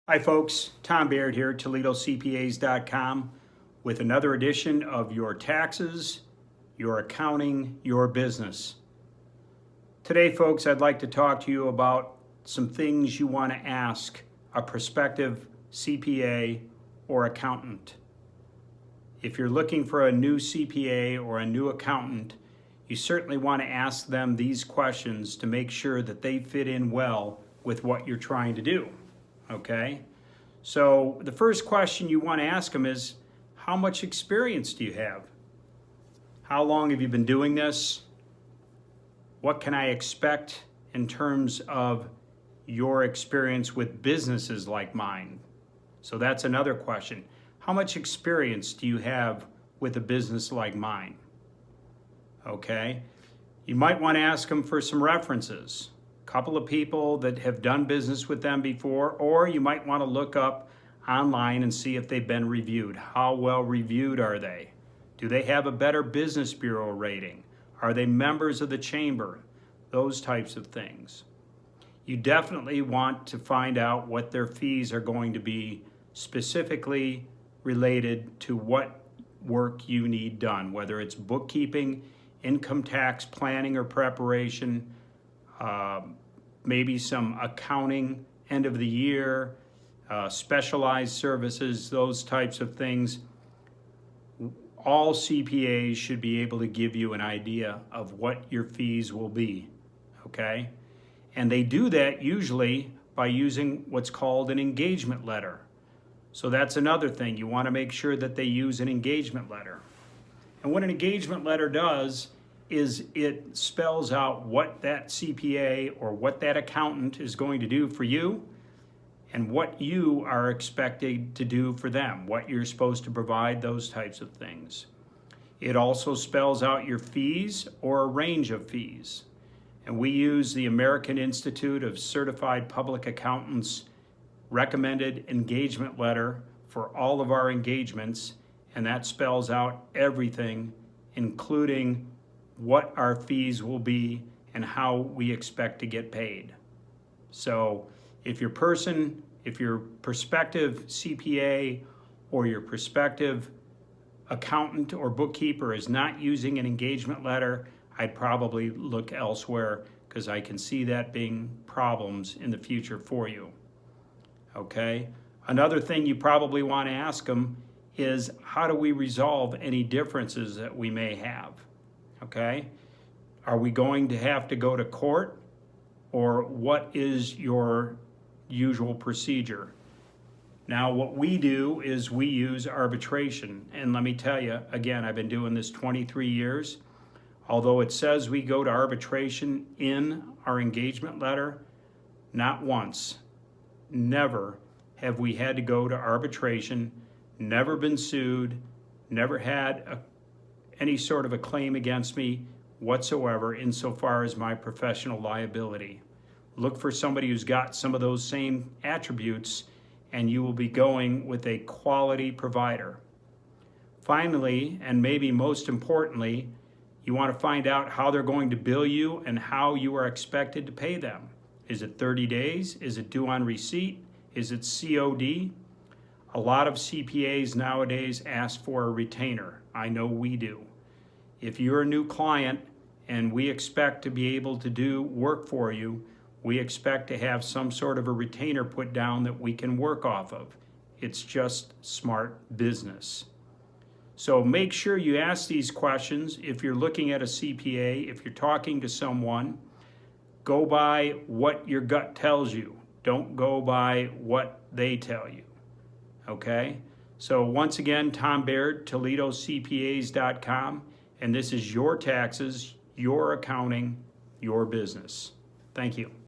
Hi folks, Tom Baird here, Toledocpas.com with another edition of Your Taxes, Your Accounting, Your Business. Today folks, I'd like to talk to you about some things you want to ask a prospective CPA or accountant. If you're looking for a new CPA or a new accountant, you certainly want to ask them these questions to make sure that they fit in well with what you're trying to do. Okay, so the first question you want to ask them is, how much experience do you have? How long have you been doing this? What can I expect in terms of your experience with businesses like mine? So that's another question. How much experience do you have with a business like mine? Okay, you might want to ask them for some references. Couple of people that have done business with them before, or you might want to look up online and see if they've been reviewed. How well reviewed are they? Do they have a Better Business Bureau rating? Are they members of the chamber? Those types of things. You definitely want to find out what their fees are going to be, specifically related to what work you need done, whether it's bookkeeping, income tax planning or preparation, maybe some accounting, end of the year, specialized services, those types of things. All CPAs should be able to give you an idea of what your fees will be, okay? And they do that usually by using what's called an engagement letter. So that's another thing. You want to make sure that they use an engagement letter. And what an engagement letter does is it spells out what that CPA or what that accountant is going to do for you and what you are expected to do for them, what you're supposed to provide, those types of things. It also spells out your fees or a range of fees. And we use the American Institute of Certified Public Accountants recommended engagement letter for all of our engagements, and that spells out everything, including what our fees will be and how we expect to get paid. So if your prospective CPA or your prospective accountant or bookkeeper is not using an engagement letter, I'd probably look elsewhere, because I can see that being problems in the future for you. Okay? Another thing you probably want to ask them is, how do we resolve any differences that we may have? Okay? Are we going to have to go to court, or what is your usual procedure? Now, what we do is we use arbitration. And let me tell you, again, I've been doing this 23 years. Although it says we go to arbitration in our engagement letter, not once, never have we had to go to arbitration, never been sued, never had any sort of a claim against me whatsoever insofar as my professional liability. Look for somebody who's got some of those same attributes, and you will be going with a quality provider. Finally, and maybe most importantly, you want to find out how they're going to bill you and how you are expected to pay them. Is it 30 days? Is it due on receipt? Is it COD? A lot of CPAs nowadays ask for a retainer. I know we do. If you're a new client and we expect to be able to do work for you, we expect to have some sort of a retainer put down that we can work off of. It's just smart business. So make sure you ask these questions. If you're looking at a CPA, if you're talking to someone, go by what your gut tells you. Don't go by what they tell you. Okay? So once again, Tom Baird, Toledocpas.com, and this is Your Taxes, Your Accounting, Your Business. Thank you.